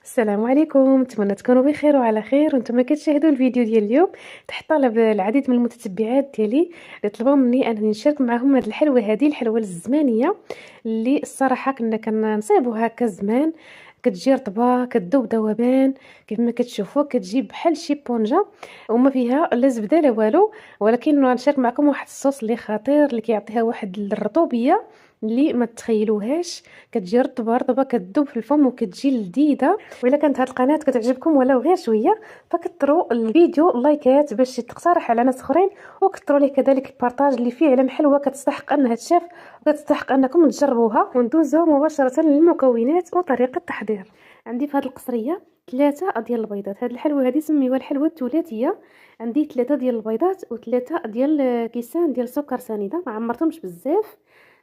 السلام عليكم، نتمنى تكونوا بخير وعلى خير وانتم كتشاهدوا الفيديو ديال اليوم. تحت طلب العديد من المتتبعات ديالي اللي طلبوا مني انني نشارك معهم هذه الحلوه، هذه الحلوه الزمانيه اللي الصراحه كنا كنصيبوها هكا زمان. كتجي رطبه كتذوب ذوبان كيف ما كتشوفوا، كتجي بحال شي بونجا وما فيها لا زبده لا والو. ولكن نشارك معكم واحد الصوص اللي خطير، اللي كيعطيها واحد الرطوبيه اللي ما تتخيلوهاش. كتجي رطبه رطبه كتذوب في الفم وكتجي لذيذه. وإلا كانت هاد القناة كتعجبكم ولو غير شوية، فكثروا الفيديو لايكات باش تقترح على ناس اخرين، وكثروا ليه كذلك البارطاج اللي فعلا حلوه كتستحق انها تشاف وكتستحق انكم تجربوها. وندوزو مباشره للمكونات وطريقه التحضير. عندي في هذه القصريه 3 ديال البيضات. هذه الحلوه هذه سميوها الحلوه الثلاثيه. عندي 3 ديال البيضات و3 ديال كيسان ديال السكر سنيده، ما عمرتهمش بزاف.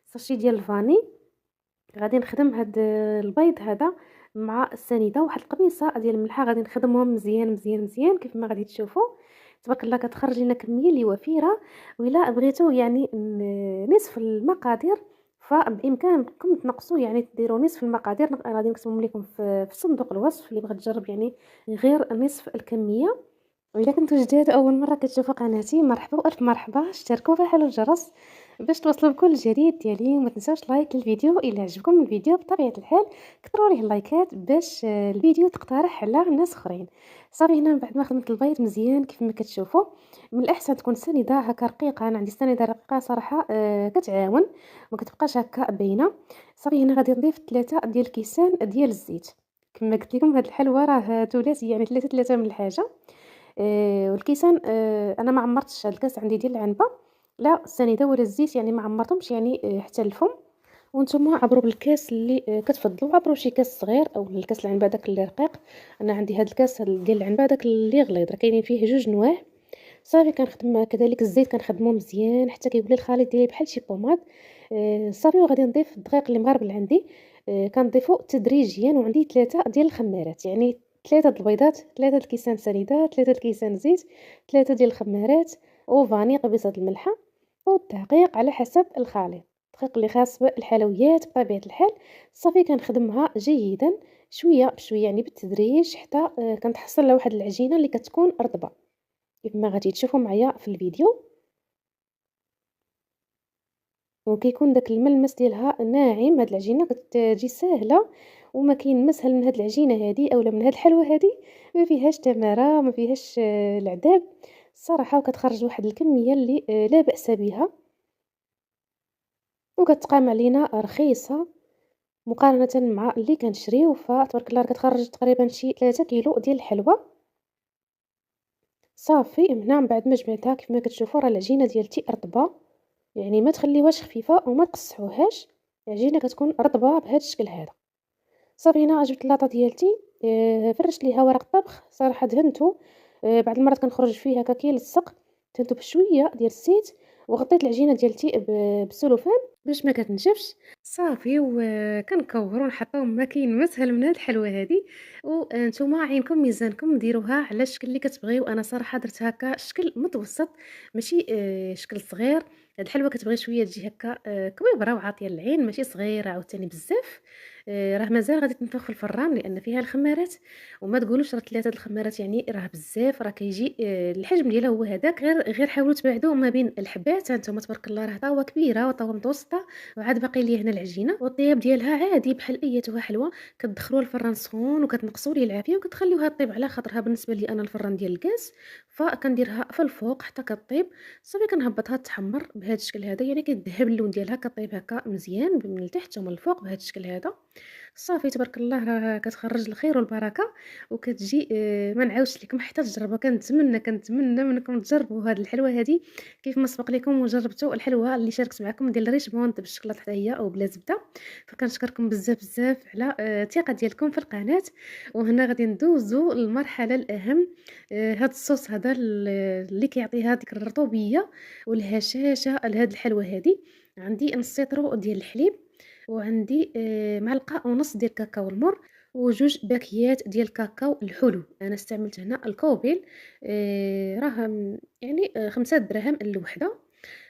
ساشي ديال الفاني. غادي نخدم هاد البيض هذا مع السنيده، واحد القبيصه ديال الملحه غادي نخدمهم مزيان مزيان مزيان كيف ما غادي تشوفوا. تبارك الله كتخرج لنا كميه اللي وفيره. وإلا بغيتو يعني نصف المقادير، فبامكانكم تنقصوا، يعني ديروا نصف المقادير. غادي نكتبهم لكم في صندوق الوصف اللي بغات تجرب يعني غير نصف الكميه. وإلا كنتو جداد أول مرة كتشوفوا قناتي، مرحبا وألف مرحبا. اشتركوا وفعلوا الجرس باش توصلوا بكل جديد ديالي. وما تنساوش لايك للفيديو إلا عجبكم الفيديو. بطبيعة الحال كثروا ليه اللايكات باش الفيديو تقترح على ناس اخرين. صافي هنا من بعد ما خدمت البيض مزيان كيف ما كتشوفوا، من الاحسن تكون سنيده هكا رقيقه. انا عندي سنيده رقيقه صراحه، كتعاون ما كتبقاش هكا باينه. صافي هنا غادي نضيف 3 ديال الكيسان ديال الزيت. كما قلت لكم هاد الحلوه راه ثلاثي، يعني ثلاثه من الحاجه. والكيسان، انا ما عمرتش هاد الكاس عندي ديال العنبه، لا السنيده ولا الزيت، يعني ما عمرتهمش يعني حتى الفم. وانتم عبروا بالكاس اللي كتفضلوا، عبروا شي كاس صغير او الكاس العنبه داك اللي رقيق. انا عندي هاد الكاس ديال العنبه داك اللي غليظ، راه كاينين فيه جوج نواع. صافي كنخدم كذلك الزيت، كنخدمو مزيان حتى كيولي الخليط ديالي بحال شي بوماد. صافي وغادي نضيف الدقيق اللي مغربل عندي. كنضيفو تدريجيا. وعندي 3 ديال الخمارات، يعني 3 د البيضات، 3 د الكيسان سنيده، 3 د الكيسان زيت، 3 ديال الخمارات، وفاني قبيصه الملحه، والدقيق على حسب الخليط، الدقيق اللي خاص بالحلويات بطبيعه الحال. صافي كنخدمها جيدا شويه بشويه، يعني بالتدريج، حتى كنتحصل على واحد العجينه اللي كتكون رطبه كيف ما غادي تشوفوا معايا في الفيديو. وكيكون داك الملمس ديالها ناعم. هاد العجينه كتجي ساهله وما كاين مسهل من هاد العجينه هادي اولا من هاد الحلوه هادي. ما فيهاش تماره، ما فيهاش العذاب الصراحه، وكتخرج واحد الكميه اللي لا باس بها، وكتقام علينا رخيصه مقارنه مع اللي كنشريو. فتبارك الله كتخرج تقريبا شي 3 كيلو ديال الحلوى. صافي من هنا من بعد ما جمعتها كيف ما كتشوفوا راه العجينه ديالتي رطبه، يعني ما تخليوهاش خفيفه وما تقصحوهاش. العجينه كتكون رطبه بهذا الشكل هذا. صافي هنا جبت اللاطه ديالتي، فرشت ليها ورق طبخ صراحه دهنته. بعض المرات كنخرج فيه هكا كيلصق، دهنته بشويه ديال الزيت، وغطيت العجينه ديالتي بالسلوفان باش ما كتنشفش. صافي وكنكورو نحطو ما كاين مسهل من هاد الحلوه هادي. وانتوما عينكم ميزانكم ديروها على الشكل اللي كتبغيو. انا صراحه درت هكا شكل متوسط، ماشي شكل صغير. هاد الحلوه كتبغي شويه تجي هكا كبيبره وعاطيه للعين، ماشي صغيره عاوتاني بزاف. راه مازال غادي تنفخ في الفران لان فيها الخمارات. وما تقولوش راه 3 د الخمارات يعني راه بزاف، راه كيجي الحجم ديالها هو هذاك. غير حاولوا تبعدوا ما بين الحبات. هانتوما تبارك الله راه طاوه كبيره وطاوه متوسطه، وعاد باقي لي هنا العجينه. والطياب ديالها عادي بحال ايتها حلوه. كتدخلوها الفران سخون وكتنقصوا ليه العافيه وكتخليوها طيب على خاطرها. بالنسبه لي انا الفران ديال الكاس، فكنديرها في الفوق حتى كطيب. صافي كنهبطها تحمر بهذا الشكل هذا، يعني كيذهب اللون ديالها، كطيب هكا مزيان من التحت ومن الفوق بهذا الشكل هذا. صافي تبارك الله راه كتخرج الخير والبركه. وكتجي ما نعاودش لكم حتى تجربوا. كنتمنى منكم تجربوا هذه الحلوه هذه كيف ما سبق لكم وجربتوا الحلوه اللي شاركت معكم ديال الريشموند بالشكلاط حتى هي او بلا زبده. فكنشكركم بزاف بزاف على الثقه ديالكم في القناه. وهنا غادي ندوزو للمرحله الاهم. هذا الصوص هذا اللي كيعطيها ديك الرطوبيه والهشاشه لهاد الحلوه هذه. عندي نص لتر ديال الحليب، وعندي معلقه ونص ديال الكاكاو المر، وجوج باكيات ديال الكاكاو الحلو. انا استعملت هنا الكوبيل، راه يعني 5 دراهم الوحده.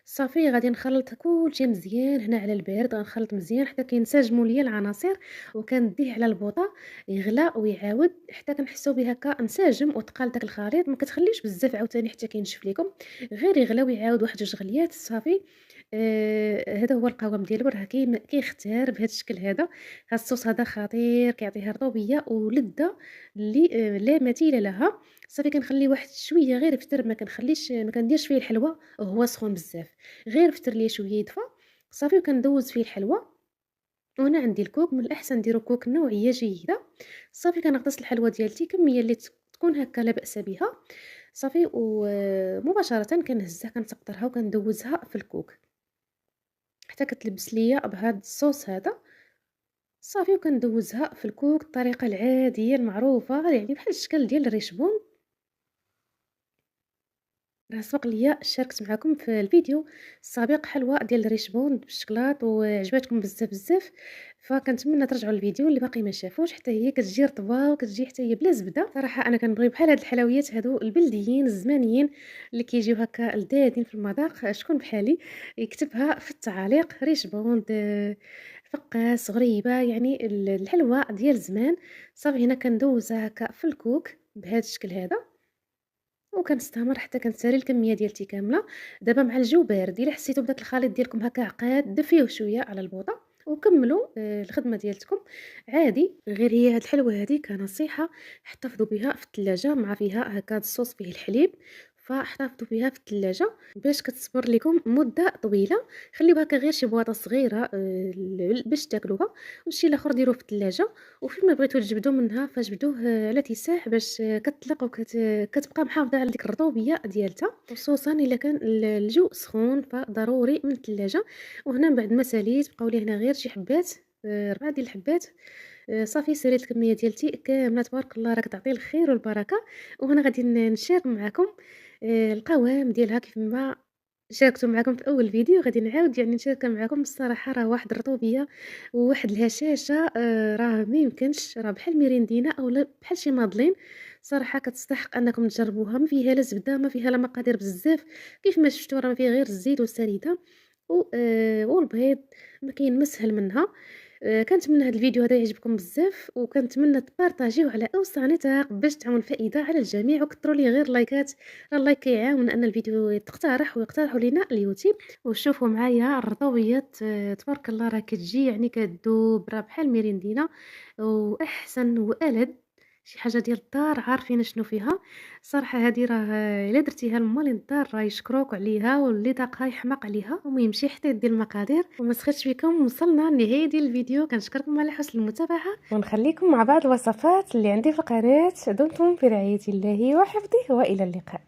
صافي غادي نخلط كلشي مزيان هنا على البارد، غنخلط مزيان حتى كينسجموا ليا العناصر، وكنديه على البوطه يغلى ويعاود حتى كنحسوا به هكا انسجم وتقال داك الخليط. ما كتخليوش بزاف عاوتاني حتى كينشف لكم، غير يغلى ويعاود واحد جوج غليات صافي. هذا هو القوام ديالو، راه كيختار بهذا الشكل هذا. هاد الصوص هذا خطير، كيعطيها رطوبيه ولذه اللي لا مثيل لها. صافي كنخليه واحد شويه غير يفتر، ما كنديرش فيه الحلوه وهو سخون بزاف، غير فتر ليه شويه يدفى صافي. وكندوز فيه الحلوى، وهنا عندي الكوك. من الاحسن ديروا كوك نوعيه جيده. صافي كنغطس الحلوى ديالتي كميه اللي تكون هكا لا باس بها صافي، ومباشره كنهزها كنسقطرها وكندوزها في الكوك حتى كتلبس ليا بهذا الصوص هذا صافي. وكندوزها في الكوك الطريقه العاديه المعروفه، يعني بحال الشكل ديال الريشبون. راه سبق ليا شاركت معكم في الفيديو السابق حلوى ديال الريشبون بالشكلاط وعجباتكم بزاف بزاف، فكنتمنى ترجعوا للفيديو اللي باقي ما شافوش. حتى هي كتجي رطبه وكتجي حتى هي بلا زبده. صراحه انا كنبغي بحال هاد الحلويات هادو البلديين الزمانيين اللي كيجيو هكا لذاذين في المذاق. شكون بحالي يكتبها في التعاليق؟ ريشبون فقاس غريبه، يعني الحلوى ديال زمان. صافي هنا كندوزها هكا في الكوك بهذا الشكل هذا، وكنستمر حتى كنسالي الكميه ديالتي كامله. دابا مع الجو بارد، الا حسيتوا بداك الخليط ديالكم هكا عقاد دفيوه شويه على البوطه وكملوا الخدمه ديالتكم عادي. غير هي هاد الحلوه هذه كنصيحه احتفظوا بها في الثلاجه، مع فيها هكا الصوص فيه الحليب، فاحتفظوا بها في الثلاجه باش كتصبر لكم مده طويله. خليوها هكا غير شي بواطه صغيره باش تاكلوها، والشي الاخر ديروه في الثلاجه. وفيما بغيتو تجبدوا منها فجبدوه على تيساح باش كتطلق كتبقى محافظه على ديك الرطوبيه ديالتها، خصوصا الا كان الجو سخون فضروري من الثلاجه. وهنا من بعد ما ساليت بقاو لي هنا غير شي حبات، 4 ديال الحبات. صافي ساليت الكميه ديالتي كامله تبارك الله، راك تعطي الخير والبركه. وهنا غادي نشارك معكم القوام ديالها كيف ما شاركت معكم في اول فيديو. غادي نعاود يعني نشاركها معكم. الصراحه راه واحد الرطوبيه وواحد الهشاشه، راه ما يمكنش، راه بحال ميريندينا اولا بحال شي مادلين. صراحه كتستحق انكم تجربوها. ما فيها لا زبده، ما فيها لا مقادير بزاف، كيف ما شفتوا راه فيها غير الزيت والسريده والبيض، ما كاين مسهل منها. كنتمنى هذا الفيديو هذا يعجبكم بزاف، وكنتمنى تبارطاجيوه على اوسع نطاق باش تعمل فائده على الجميع. وكثروا لي غير لايكات، راه اللايك كيعاون ان الفيديو يتقترح ويقترحوا لينا اليوتيوب. وشوفوا معايا الرطوبيات تبارك الله راه كتجي يعني كتذوب، راه بحال ميريندينا واحسن والذ شي حاجه ديال الدار عارفين شنو فيها. صراحه هذه راه الا درتيها لمال الدار راه يشكروك عليها، واللي ذاقها يحماق عليها وما يمشي حتى يدير المقادير. وما سخرتش بكم، وصلنا لنهايه ديال الفيديو. كنشكركم على حسن المتابعه، ونخليكم مع بعض الوصفات اللي عندي في القناه. دمتم في رعايه الله وحفظه، والى اللقاء.